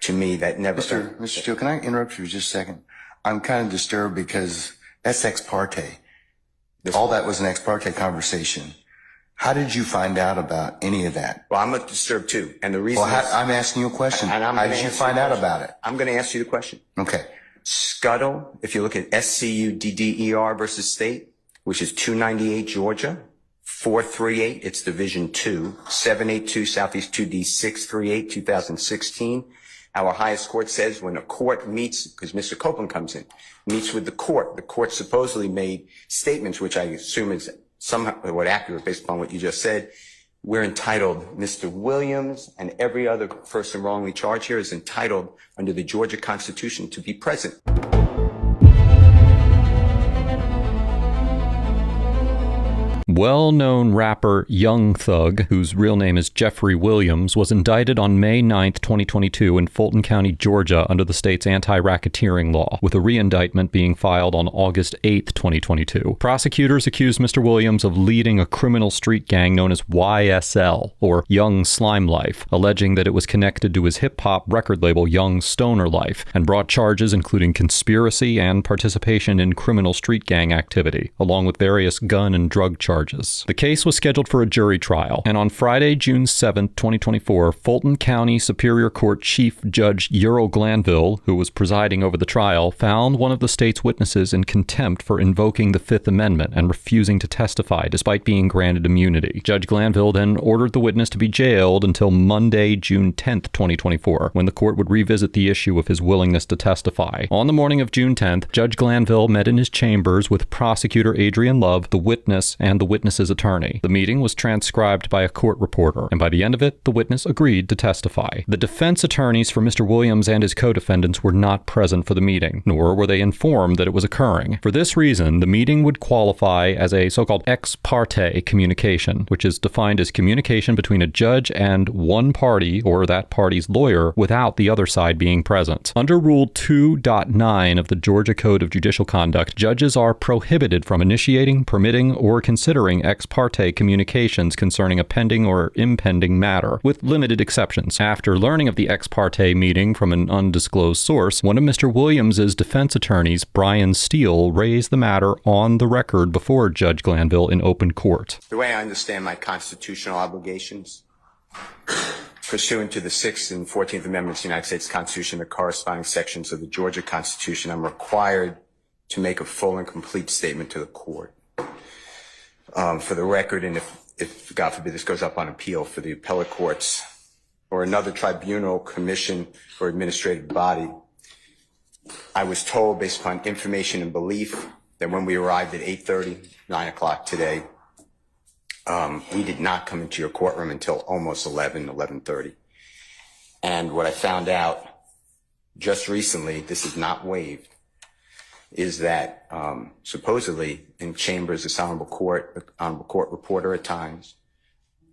To me, that never... Mr. Steele, can I interrupt you for just a second? I'm kind of disturbed because that's ex parte. All that was an ex parte conversation. How did you find out about any of that? Well, I'm disturbed too. And the reason I'm asking you a question. How did you find out about it? I'm going to ask you the question. Okay. Scuttle, if you look at SCUDDER versus State, which is 298 Georgia, 438, it's Division 2, 782 Southeast 2D 638, 2016. Our highest court says when a court meets, because Mr. Copeland comes in, meets with the court supposedly made statements, which I assume is somewhat accurate based upon what you just said. We're entitled, Mr. Williams and every other person wrongly charged here is entitled under the Georgia Constitution to be present. Well-known rapper Young Thug, whose real name is Jeffrey Williams, was indicted on May 9, 2022 in Fulton County, Georgia under the state's anti-racketeering law, with a re-indictment being filed on August 8, 2022. Prosecutors accused Mr. Williams of leading a criminal street gang known as YSL, or Young Slime Life, alleging that it was connected to his hip-hop record label Young Stoner Life, and brought charges including conspiracy and participation in criminal street gang activity, along with various gun and drug charges. The case was scheduled for a jury trial, and on Friday, June 7, 2024, Fulton County Superior Court Chief Judge Ural Glanville, who was presiding over the trial, found one of the state's witnesses in contempt for invoking the Fifth Amendment and refusing to testify despite being granted immunity. Judge Glanville then ordered the witness to be jailed until Monday, June 10, 2024, when the court would revisit the issue of his willingness to testify. On the morning of June 10th, Judge Glanville met in his chambers with Prosecutor Adrian Love, the witness, and the witness's attorney. The meeting was transcribed by a court reporter, and by the end of it, the witness agreed to testify. The defense attorneys for Mr. Williams and his co-defendants were not present for the meeting, nor were they informed that it was occurring. For this reason, the meeting would qualify as a so-called ex parte communication, which is defined as communication between a judge and one party or that party's lawyer without the other side being present. Under Rule 2.9 of the Georgia Code of Judicial Conduct, judges are prohibited from initiating, permitting, or considering ex parte communications concerning a pending or impending matter, with limited exceptions. After learning of the ex parte meeting from an undisclosed source, one of Mr. Williams's defense attorneys, Brian Steele, raised the matter on the record before Judge Glanville in open court. The way I understand my constitutional obligations, pursuant to the 6th and 14th Amendments of the United States Constitution, the corresponding sections of the Georgia Constitution, I'm required to make a full and complete statement to the court. For the record, and if God forbid this goes up on appeal for the appellate courts or another tribunal, commission, or administrative body, I was told based upon information and belief that when we arrived at 8:30, 9 o'clock today, we did not come into your courtroom until almost 11:30. And what I found out just recently, this is not waived, is that supposedly in chambers, this honorable court reporter at times,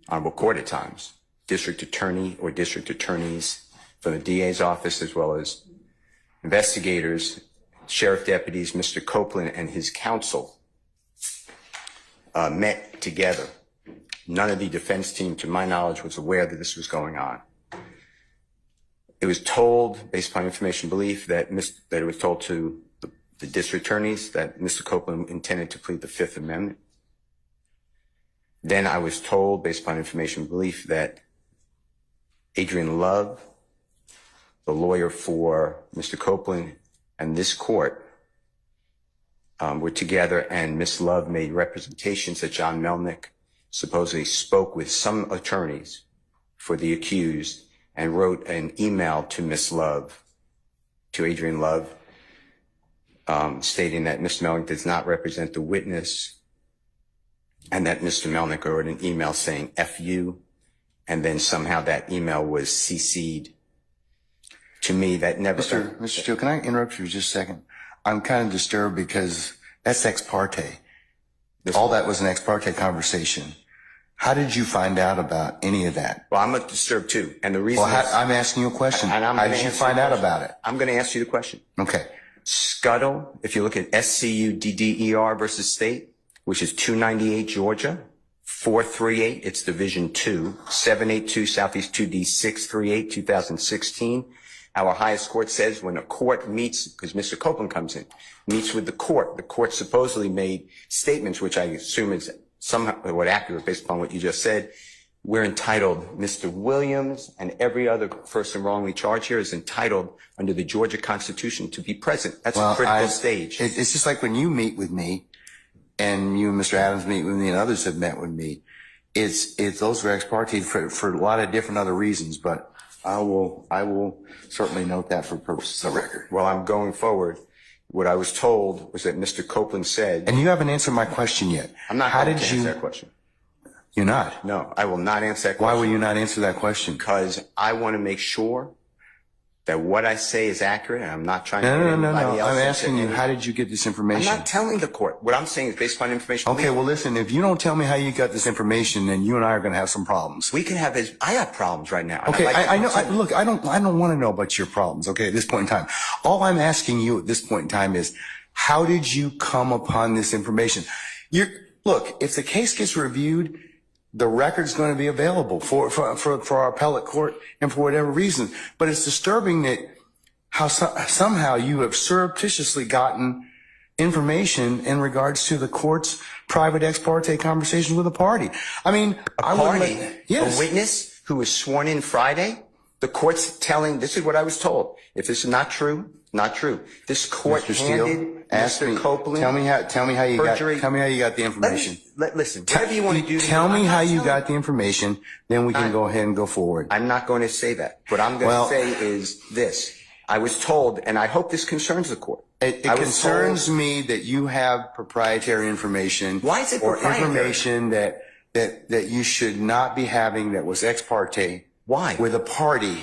honorable court at times, district attorney or district attorneys from the DA's office, as well as investigators, sheriff deputies, Mr. Copeland and his counsel met together. None of the defense team, to my knowledge, was aware that this was going on. It was told, based upon information and belief, that it was told to the district attorneys that Mr. Copeland intended to plead the Fifth Amendment. Then I was told, based upon information and belief, that Adrian Love, the lawyer for Mr. Copeland, and this court were together, and Ms. Love made representations that John Melnick supposedly spoke with some attorneys for the accused and wrote an email to Ms. Love, to Adrian Love, stating that Mr. Melnick does not represent the witness, and that Mr. Melnick wrote an email saying F you, and then somehow that email was CC'd to me. That never... Mr. Steele, can I interrupt you for just a second? I'm kind of disturbed because that's ex parte. All that was an ex parte conversation. How did you find out about any of that? Well, I'm disturbed too, and the reason I'm asking you a question. How did you find out about it? I'm going to ask you the question. Okay. Scuttle, if you look at SCUDDER versus State, which is 298 Georgia, 438, it's Division 2, 782 Southeast 2D 638, 2016. Our highest court says when a court meets, because Mr. Copeland comes in, meets with the court supposedly made statements, which I assume is somewhat accurate based upon what you just said. We're entitled, Mr. Williams and every other person wrongly charged here is entitled under the Georgia Constitution to be present. That's a critical stage. It's just like when you meet with me and you and Mr. Adams meet with me and others have met with me. It's those are ex parte for a lot of different other reasons, but I will certainly note that for purposes of the record. Well, I'm going forward. What I was told was that Mr. Copeland said. And you haven't answered my question yet. I'm not going to answer that question. You're not? No, I will not answer that question. Why will you not answer that question? Because I want to make sure that what I say is accurate, and I'm not trying to get No. anybody else. I'm asking you, how did you get this information? I'm not telling the court. What I'm saying is based upon information. Okay, well, listen, if you don't tell me how you got this information, then you and I are going to have some problems. We can have I have problems right now. Okay, I know. Look, I don't want to know about your problems. Okay, at this point in time, all I'm asking you at this point in time is, how did you come upon this information? Look, if the case gets reviewed, the record's going to be available for our appellate court and for whatever reason. But it's disturbing that how somehow you have surreptitiously gotten information in regards to the court's private ex parte conversation with a party. I mean, a witness who was sworn in Friday. The court's telling. This is what I was told. If this is not true, not true. This court handed Mr. Copeland. Tell me how you got the information. Listen, whatever you want to do. Tell me how you got the information, then we can go ahead and go forward. I'm not going to say that. What I'm going to say is this. I was told, and I hope this concerns the court. It concerns me that you have proprietary information. Why is it Or proprietary? information that you should not be having that was ex parte. Why? With a party.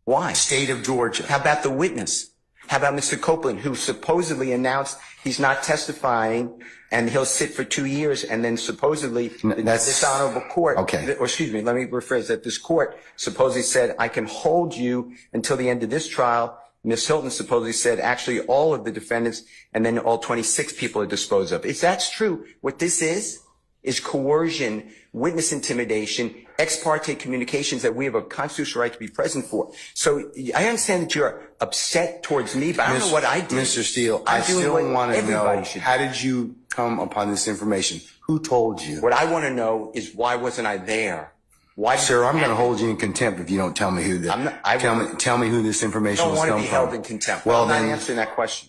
Why? State of Georgia. How about the witness? How about Mr. Copeland, who supposedly announced he's not testifying and he'll sit for 2 years, and then supposedly this honorable court, or excuse me, let me rephrase that. This court supposedly said, I can hold you until the end of this trial. Ms. Hilton supposedly said, actually, all of the defendants and then all 26 people are disposed of. If that's true, what this is coercion, witness intimidation, ex parte communications that we have a constitutional right to be present for. So I understand that you're upset towards me, but I don't know what I did. Mr. Steele, I still want to know, how did you come upon this information? Who told you? What I want to know is, why wasn't I there? Why? Sir, I'm going to hold you in contempt if you don't tell me who tell me who this information was coming from. I don't want to be held in contempt. Well, I'm not answering that question.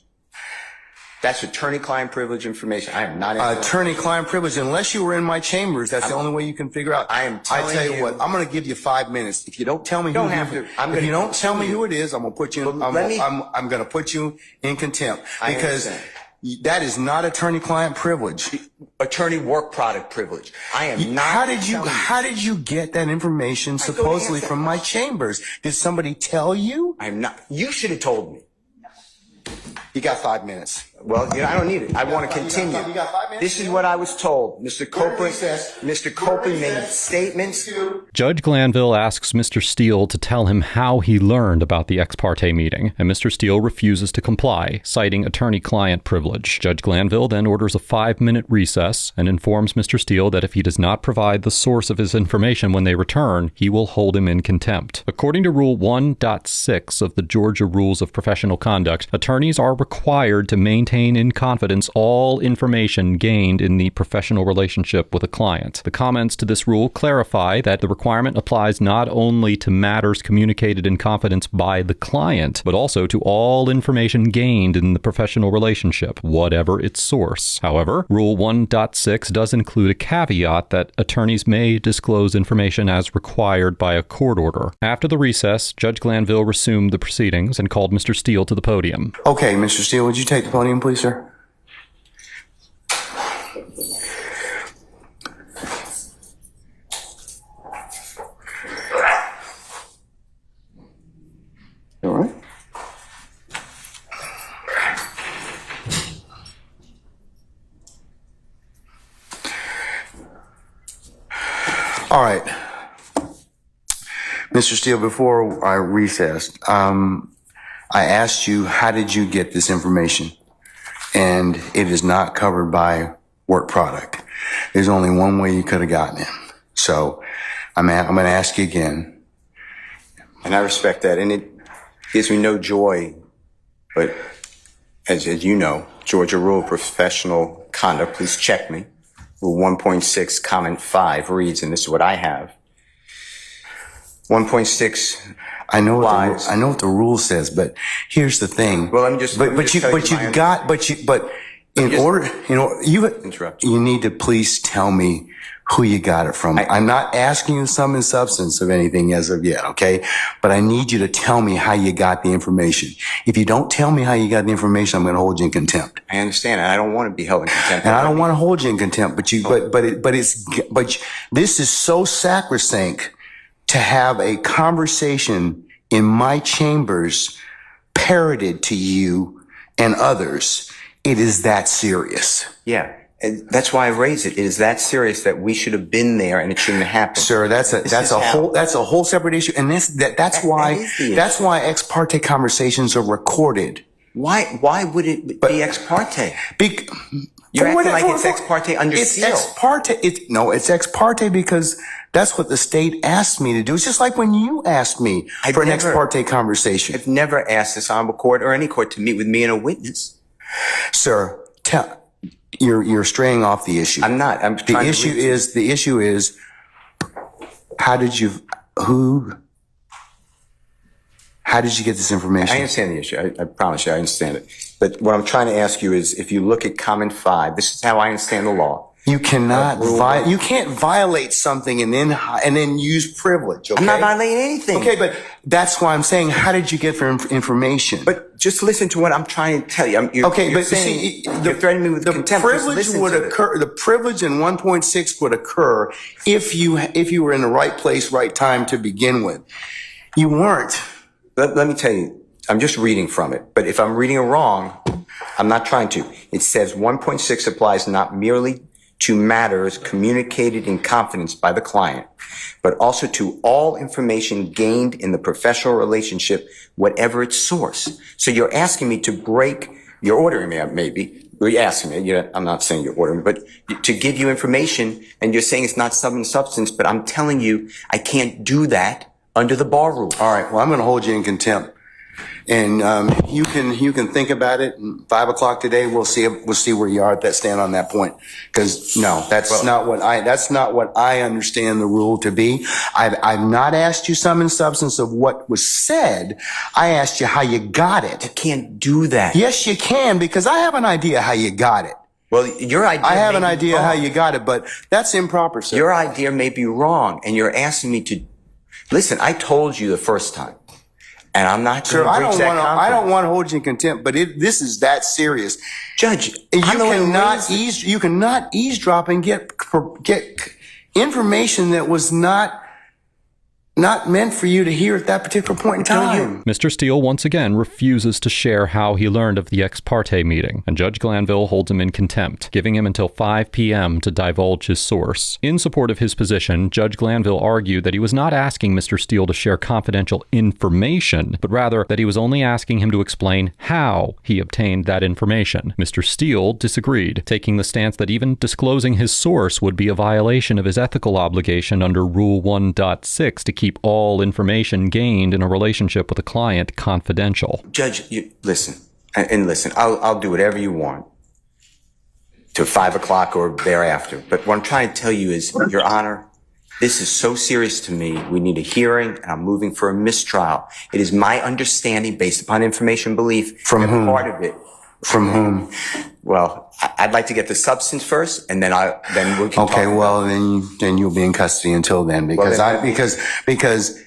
That's attorney-client privilege information. I am not attorney-client privilege. Unless you were in my chambers, that's the only way you can figure out. I tell you what, I'm going to give you 5 minutes. If you don't tell me if you don't tell me who it is, I'm going to put you in, I'm going to put you in contempt, because that is not attorney-client privilege. Attorney work product privilege. I am not. How did you get that information supposedly from my chambers? Did somebody tell you? I'm not. You should have told me. You got 5 minutes. Well, I don't need it. I want to continue. You got 5 minutes? This is what I was told. Mr. Copeland made statements. Judge Glanville asks Mr. Steele to tell him how he learned about the ex parte meeting, and Mr. Steele refuses to comply, citing attorney-client privilege. Judge Glanville then orders a 5-minute recess and informs Mr. Steele that if he does not provide the source of his information when they return, he will hold him in contempt. According to Rule 1.6 of the Georgia Rules of Professional Conduct, attorneys are required to maintain in confidence all information gained in the professional relationship with a client. The comments to this rule clarify that the requirement applies not only to matters communicated in confidence by the client, but also to all information gained in the professional relationship, whatever its source. However, Rule 1.6 does include a caveat that attorneys may disclose information as required by a court order. After the recess, Judge Glanville resumed the proceedings and called Mr. Steele to the podium. Okay, Mr. Steele, would you take the podium, please, sir? All right. All right. Mr. Steele, before I recessed, I asked you, how did you get this information? And it is not covered by work product. There's only one way you could have gotten it. So I'm going to ask you again. And I respect that. And gives me no joy, but as you know, Georgia Rule of Professional Conduct, please check me. Rule 1.6, comment 5 reads, and this is what I have. 1.6. I know what the rule says, but here's the thing. Well, let me just. You need to please tell me who you got it from. I'm not asking you sum and substance of anything as of yet, okay? But I need you to tell me how you got the information. If you don't tell me how you got the information, I'm going to hold you in contempt. I understand. I don't want to be held in contempt. And I don't want to hold you in contempt, but this is so sacrosanct to have a conversation in my chambers parroted to you and others. It is that serious. Yeah. And that's why I raised it. It is that serious that we should have been there and it shouldn't have happened. Sir, that's a whole separate issue. And that's why ex parte conversations are recorded. Why would it be ex parte? You're acting like it's ex parte under seal. It's ex parte. It's ex parte because that's what the state asked me to do. It's just like when you asked me for an ex parte conversation. I've never asked this honorable court or any court to meet with me and a witness. Sir, you're straying off the issue. I'm not. The issue is how did you get this information? I understand the issue. I promise you I understand it. But what I'm trying to ask you is, if you look at comment 5, this is how I understand the law. You cannot you can't violate something and then use privilege. Okay? I'm not violating anything. Okay, but that's why I'm saying, how did you get the information? But just listen to what I'm trying to tell you. You're threatening me with contempt. The privilege in 1.6 would occur if you were in the right place, right time to begin with. You weren't. Let me tell you, I'm just reading from it. But if I'm reading it wrong, I'm not trying to. It says 1.6 applies not merely to matters communicated in confidence by the client, but also to all information gained in the professional relationship, whatever its source. So you're asking me to break, you're ordering me, maybe, you're asking me, I'm not saying you're ordering me, but to give you information, and you're saying it's not sum and substance, but I'm telling you I can't do that under the bar rule. All right, well, I'm going to hold you in contempt. And you can think about it. 5 o'clock today, we'll see where you are at that stand on that point. Because no, that's not what I understand the rule to be. I've not asked you sum and substance of what was said. I asked you how you got it. You can't do that. Yes, you can, because I have an idea how you got it. Well, your idea. I have an idea how you got it, but that's improper, sir. Your idea may be wrong, and you're asking me to listen. I told you the first time. And I'm not going to breach that confidence. I don't want to hold you in contempt, but this is that serious. Judge, you cannot eavesdrop and get information that was not meant for you to hear at that particular point in time. Mr. Steele once again refuses to share how he learned of the ex parte meeting, and Judge Glanville holds him in contempt, giving him until 5 p.m. to divulge his source. In support of his position, Judge Glanville argued that he was not asking Mr. Steele to share confidential information, but rather that he was only asking him to explain how he obtained that information. Mr. Steele disagreed, taking the stance that even disclosing his source would be a violation of his ethical obligation under Rule 1.6 to keep all information gained in a relationship with a client confidential. Judge, listen, I'll do whatever you want to 5 o'clock or thereafter. But what I'm trying to tell you is, Your Honor, this is so serious to me. We need a hearing, and I'm moving for a mistrial. It is my understanding, based upon information belief, from whom? Part of it. From whom? Well, I'd like to get the substance first, and then we can talk. Okay, well, then you'll be in custody until then, because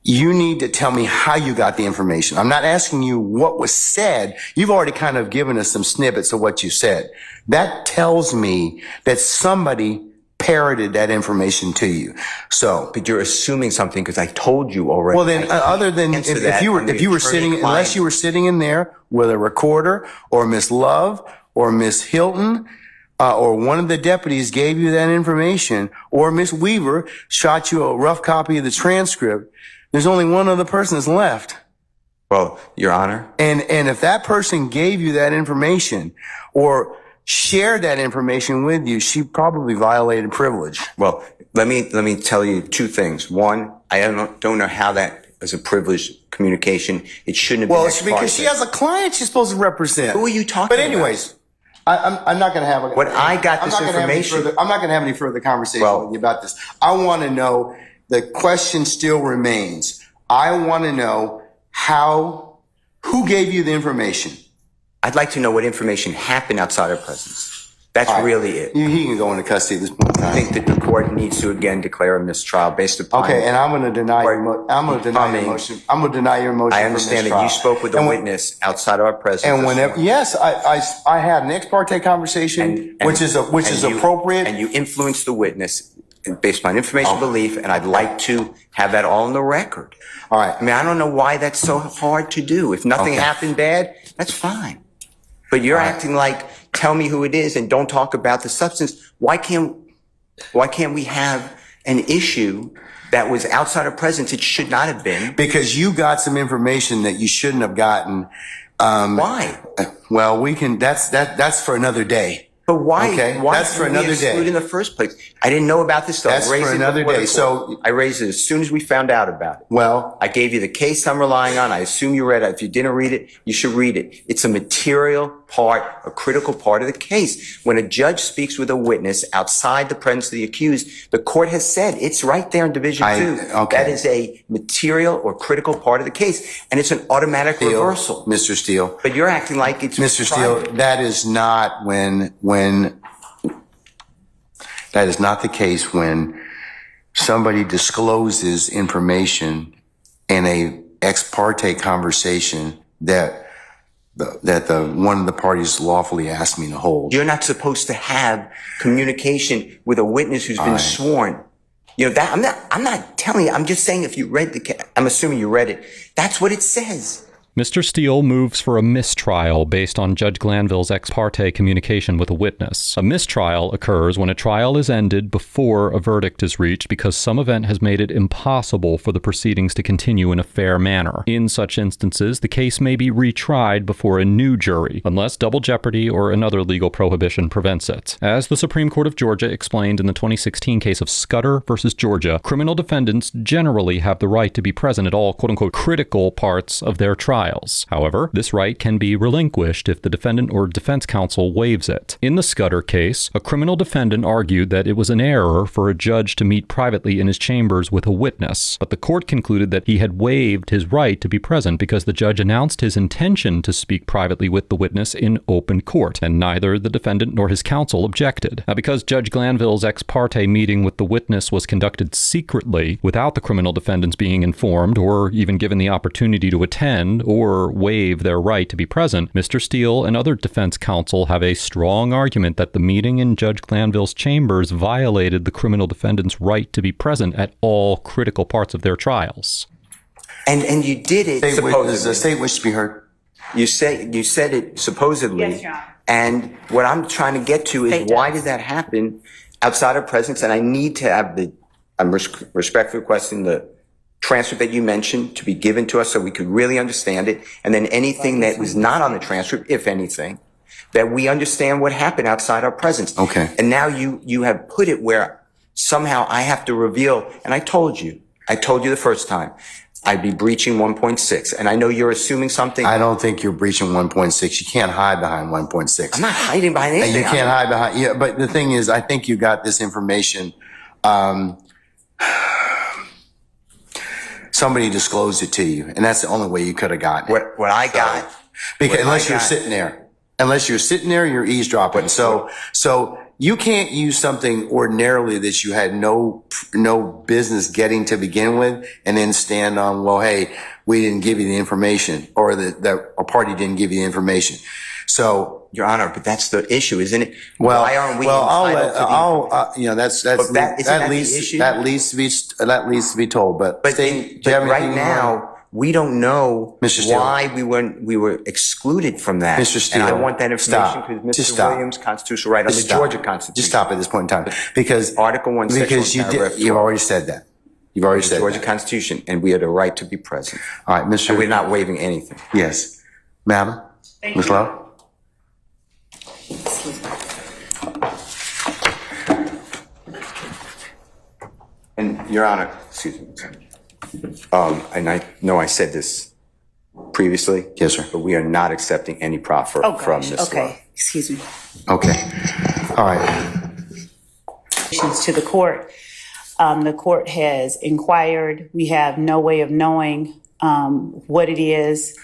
you need to tell me how you got the information. I'm not asking you what was said. You've already kind of given us some snippets of what you said. That tells me that somebody parroted that information to you. So, but you're assuming something because I told you already. Well, then, other than if you were sitting, unless you were sitting in there with a recorder, or Miss Love or Miss Hilton, or one of the deputies gave you that information, or Miss Weaver shot you a rough copy of the transcript, there's only one other person that's left. Well, Your Honor. And if that person gave you that information or shared that information with you, she probably violated privilege. Well, let me tell you 2 things. One, I don't know how that is a privileged communication. It shouldn't have been. Well, it's because she has a client she's supposed to represent. Who are you talking But about? anyways, I'm not going to have What I got this information. I'm not going to have any further conversation with you about this. I want to know, the question still remains. I want to know who gave you the information? I'd like to know what information happened outside our presence. That's really it. He can go into custody at this point in time. I think that the court needs to again declare a mistrial based upon. Okay, and I'm going to deny your motion. I'm going to deny your motion. I understand that you spoke with a witness outside of our presence. And whenever, yes, I had an ex parte conversation, which is appropriate. And you influenced the witness based on information belief, and I'd like to have that all on the record. All right. I mean, I don't know why that's so hard to do. If nothing happened bad, that's fine. But you're acting like, tell me who it is and don't talk about the substance. Why can't we have an issue that was outside of presence? It should not have been. Because you got some information that you shouldn't have gotten. Why? Well, that's for another day. But why? Okay, why that's for another day. In the first place, I didn't know about this stuff. That's for another day. So I raised it as soon as we found out about it. Well, I gave you the case I'm relying on. I assume you read it. If you didn't read it, you should read it. It's a material part, a critical part of the case. When a judge speaks with a witness outside the presence of the accused, the court has said it's right there in Division 2. That is a material or critical part of the case, and it's an automatic reversal. Mr. Steele. But you're acting like it's Mr. Steele, that is not that is not the case when somebody discloses information in a ex parte conversation that one of the parties lawfully asked me to hold. You're not supposed to have communication with a witness who's been sworn. You know, that I'm not telling you. I'm just saying if you read I'm assuming you read it. That's what it says. Mr. Steele moves for a mistrial based on Judge Glanville's ex parte communication with a witness. A mistrial occurs when a trial is ended before a verdict is reached because some event has made it impossible for the proceedings to continue in a fair manner. In such instances, the case may be retried before a new jury, unless double jeopardy or another legal prohibition prevents it. As the Supreme Court of Georgia explained in the 2016 case of Scudder versus Georgia, criminal defendants generally have the right to be present at all quote-unquote critical parts of their trial. However, this right can be relinquished if the defendant or defense counsel waives it. In the Scudder case, a criminal defendant argued that it was an error for a judge to meet privately in his chambers with a witness, but the court concluded that he had waived his right to be present because the judge announced his intention to speak privately with the witness in open court, and neither the defendant nor his counsel objected. Now, because Judge Glanville's ex parte meeting with the witness was conducted secretly without the criminal defendants being informed or even given the opportunity to attend or waive their right to be present, Mr. Steele and other defense counsel have a strong argument that the meeting in Judge Glanville's chambers violated the criminal defendant's right to be present at all critical parts of their trials. And you did it supposedly. Does the state wish to be heard? You said it supposedly. Yes, Your Honor. And what I'm trying to get to is why did that happen outside of presence? And I need to have I'm respectfully requesting the transcript that you mentioned to be given to us so we could really understand it. And then anything that was not on the transcript, if anything, that we understand what happened outside our presence. Okay. And now you have put it where somehow I have to reveal, and I told you the first time, I'd be breaching 1.6. And I know you're assuming something. I don't think you're breaching 1.6. You can't hide behind 1.6. I'm not hiding behind anything. You can't hide behind, yeah, but the thing is, I think you got this information, somebody disclosed it to you, and that's the only way you could have gotten it. What I got. Because unless you're sitting there, you're eavesdropping. So you can't use something ordinarily that you had no business getting to begin with, and then stand on, well, hey, we didn't give you the information, or that a party didn't give you the information. So, Your Honor, but that's the issue, isn't it? Well, why aren't we that leads to be told. But right now, we don't know Mr. Steele, why we were excluded from that. Mr. Steele, and I want that information because Mr. Williams' constitutional right under the Georgia Constitution. Just stop at this point in time, because Article 1, you've already said that. You've already said Georgia that. Constitution, and we have the right to be present. All right, Mr. And we're not waiving anything. Yes, Madam, Ms. Lowe. And Your Honor, excuse me. And I know I said this previously. Yes, sir. But we are not accepting any proffer from Ms. Love. Okay, excuse me. Okay. All right. To the court. The court has inquired. We have no way of knowing what it is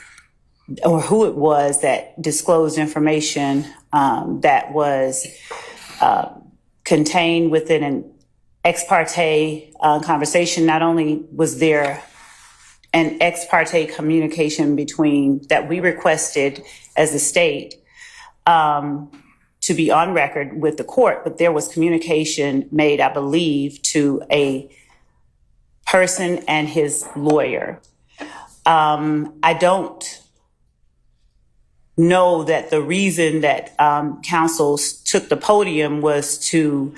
or who it was that disclosed information that was contained within an ex parte conversation. Not only was there an ex parte communication between that we requested as the state to be on record with the court, but there was communication made, I believe, to a person and his lawyer. I don't know that the reason that counsel took the podium was to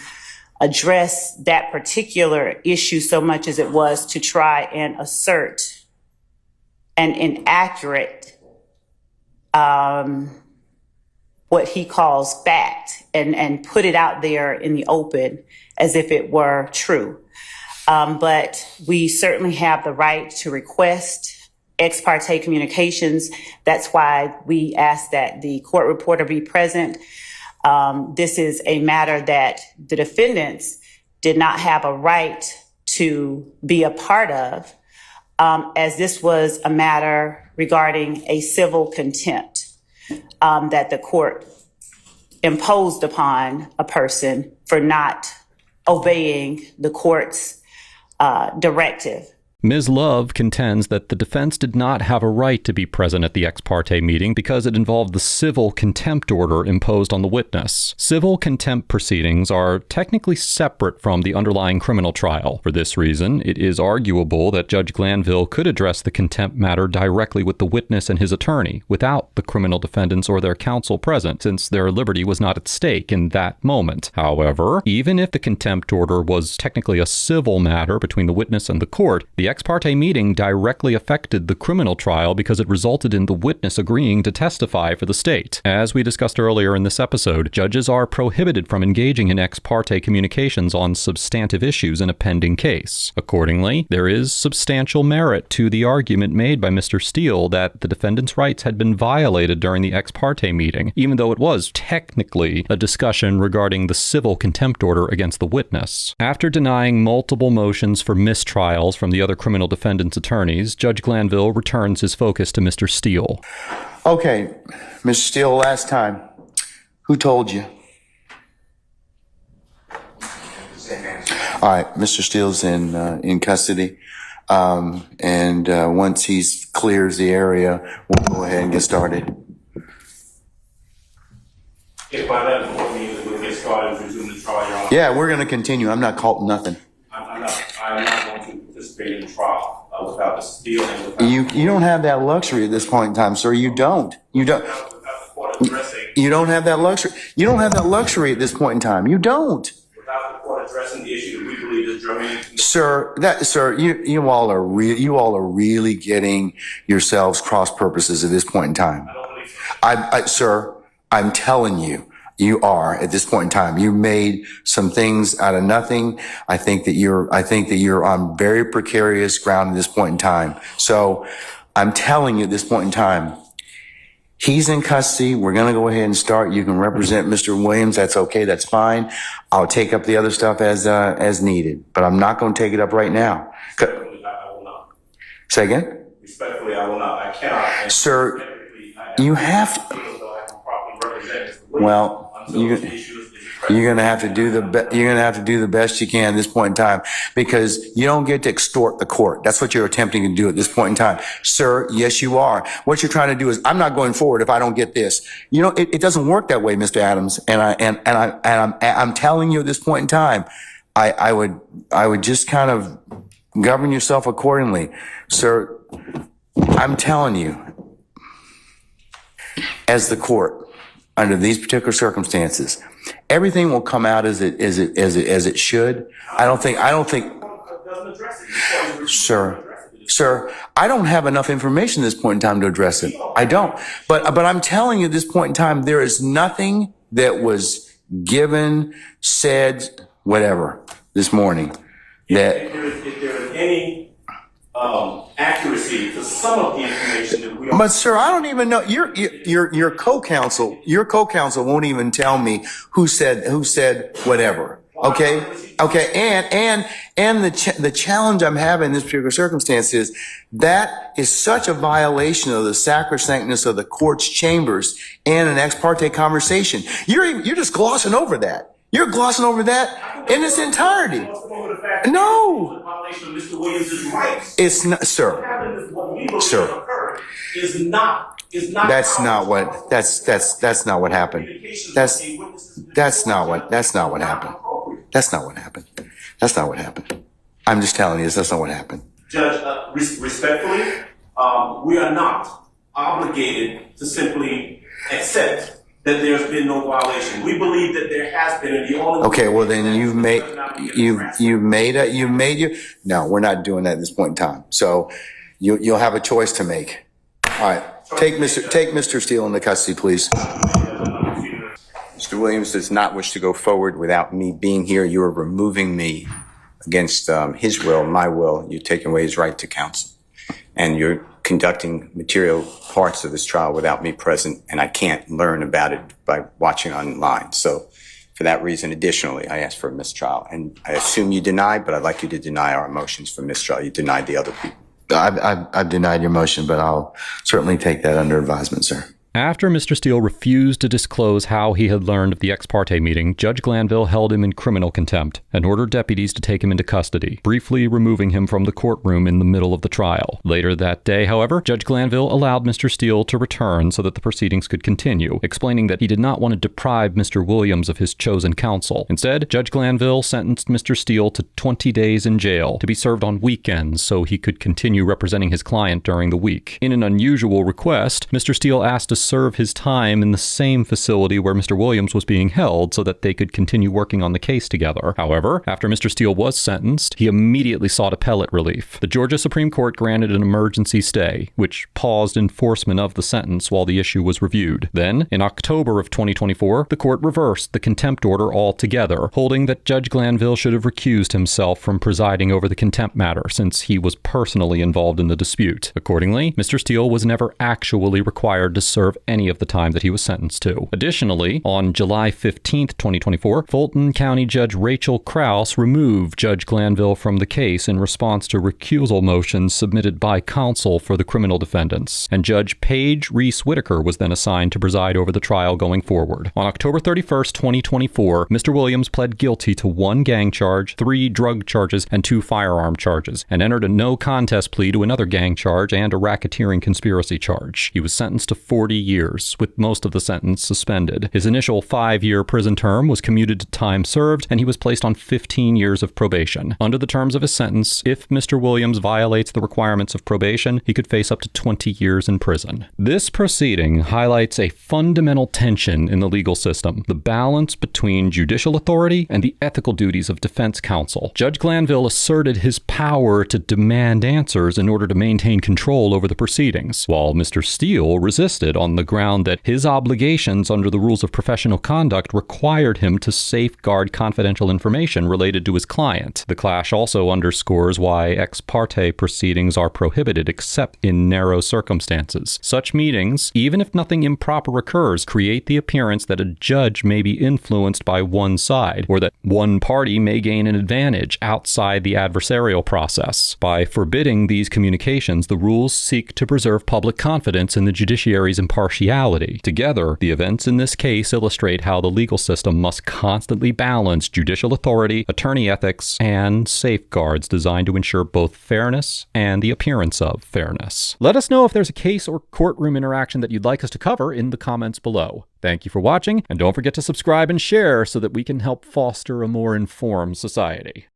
address that particular issue so much as it was to try and assert an inaccurate what he calls fact and put it out there in the open as if it were true. But we certainly have the right to request ex parte communications. That's why we ask that the court reporter be present. This is a matter that the defendants did not have a right to be a part of, as this was a matter regarding a civil contempt that the court imposed upon a person for not obeying the court's directive. Ms. Love contends that the defense did not have a right to be present at the ex parte meeting because it involved the civil contempt order imposed on the witness. Civil contempt proceedings are technically separate from the underlying criminal trial. For this reason, it is arguable that Judge Glanville could address the contempt matter directly with the witness and his attorney without the criminal defendants or their counsel present, since their liberty was not at stake in that moment. However, even if the contempt order was technically a civil matter between the witness and the court, the ex parte meeting directly affected the criminal trial because it resulted in the witness agreeing to testify for the state. As we discussed earlier in this episode, judges are prohibited from engaging in ex parte communications on substantive issues in a pending case. Accordingly, there is substantial merit to the argument made by Mr. Steele that the defendant's rights had been violated during the ex parte meeting, even though it was technically a discussion regarding the civil contempt order against the witness. After denying multiple motions for mistrials from the other criminal defendants' attorneys, Judge Glanville returns his focus to Mr. Steele. Okay, Mr. Steele, last time, who told you? All right, Mr. Steele's in custody, and once he clears the area, we'll go ahead and get started. If by that point means that we'll get started and resume the trial, Your Honor. Yeah, we're going to continue. I'm not caught nothing. I'm not going to participate in the trial without the Steele and without You don't have that luxury at this point in time, sir. You don't. without the court addressing You don't have that luxury. You don't have that luxury at this point in time. You don't. without the court addressing the issue that we believe is germane to the Sir, you all are really getting yourselves cross purposes at this point in time. I don't believe so. Sir, I'm telling you, you are at this point in time. You made some things out of nothing. I think that you're on very precarious ground at this point in time. So I'm telling you at this point in time, he's in custody. We're going to go ahead and start. You can represent Mr. Williams. That's okay. That's fine. I'll take up the other stuff as needed, but I'm not going to take it up right now. Respectfully, I will not. Say again? Respectfully, I will not. I cannot. And Sir, technically, I you have to. feel as though I can properly represent Mr. Williams Well, until this issue is addressed. you're going to have to do the best you can at this point in time, because you don't get to extort the court. That's what you're attempting to do at this point in time. Sir, yes, you are. What you're trying to do is, I'm not going forward if I don't get this. You know, it doesn't work that way, Mr. Adams. And I'm telling you at this point in time, I would just kind of govern yourself accordingly. Sir, I'm telling you, as the court, under these particular circumstances, everything will come out as it should. I don't think, Doesn't address it. sir, I don't have enough information at this point in time to address it. I don't. But I'm telling you at this point in time, there is nothing that was given, said, whatever, this morning that, If there is any accuracy to some of the information that we are. But sir, I don't even know your co-counsel. Your co-counsel won't even tell me who said whatever. Okay. And the challenge I'm having in this particular circumstance is that is such a violation of the sacrosanctness of the court's chambers and an ex parte conversation. You're just glossing over that. You're glossing over that in its entirety. No. It's not, sir. Sir. Is not. That's not what happened. That's not what happened. That's not what happened. That's not what happened. I'm just telling you, that's not what happened. Judge, respectfully, we are not obligated to simply accept that there's been no violation. We believe that there has been, and the only. Okay, well then no, we're not doing that at this point in time. So you'll have a choice to make. All right, take Mr. Steele into custody, please. Mr. Williams does not wish to go forward without me being here. You are removing me against his will, my will. You're taking away his right to counsel. And you're conducting material parts of this trial without me present, and I can't learn about it by watching online. So for that reason, additionally, I ask for a mistrial. And I assume you deny, but I'd like you to deny our motions for mistrial. You denied the other people. I've denied your motion, but I'll certainly take that under advisement, sir. After Mr. Steele refused to disclose how he had learned of the ex parte meeting, Judge Glanville held him in criminal contempt and ordered deputies to take him into custody, briefly removing him from the courtroom in the middle of the trial. Later that day, however, Judge Glanville allowed Mr. Steele to return so that the proceedings could continue, explaining that he did not want to deprive Mr. Williams of his chosen counsel. Instead, Judge Glanville sentenced Mr. Steele to 20 days in jail to be served on weekends so he could continue representing his client during the week. In an unusual request, Mr. Steele asked to serve his time in the same facility where Mr. Williams was being held so that they could continue working on the case together. However, after Mr. Steele was sentenced, he immediately sought appellate relief. The Georgia Supreme Court granted an emergency stay, which paused enforcement of the sentence while the issue was reviewed. Then, in October of 2024, the court reversed the contempt order altogether, holding that Judge Glanville should have recused himself from presiding over the contempt matter since he was personally involved in the dispute. Accordingly, Mr. Steele was never actually required to serve any of the time that he was sentenced to. Additionally, on July 15, 2024, Fulton County Judge Rachel Krause removed Judge Glanville from the case in response to recusal motions submitted by counsel for the criminal defendants, and Judge Paige Reese Whitaker was then assigned to preside over the trial going forward. On October 31, 2024, Mr. Williams pled guilty to 1 gang charge, 3 drug charges, and 2 firearm charges, and entered a no contest plea to another gang charge and a racketeering conspiracy charge. He was sentenced to 40 years, with most of the sentence suspended. His initial 5-year prison term was commuted to time served, and he was placed on 15 years of probation. Under the terms of his sentence, if Mr. Williams violates the requirements of probation, he could face up to 20 years in prison. This proceeding highlights a fundamental tension in the legal system, the balance between judicial authority and the ethical duties of defense counsel. Judge Glanville asserted his power to demand answers in order to maintain control over the proceedings, while Mr. Steele resisted on the ground that his obligations under the rules of professional conduct required him to safeguard confidential information related to his client. The clash also underscores why ex parte proceedings are prohibited except in narrow circumstances. Such meetings, even if nothing improper occurs, create the appearance that a judge may be influenced by one side, or that one party may gain an advantage outside the adversarial process. By forbidding these communications, the rules seek to preserve public confidence in the judiciary's impartiality. Together, the events in this case illustrate how the legal system must constantly balance judicial authority, attorney ethics, and safeguards designed to ensure both fairness and the appearance of fairness. Let us know if there's a case or courtroom interaction that you'd like us to cover in the comments below. Thank you for watching, and don't forget to subscribe and share so that we can help foster a more informed society.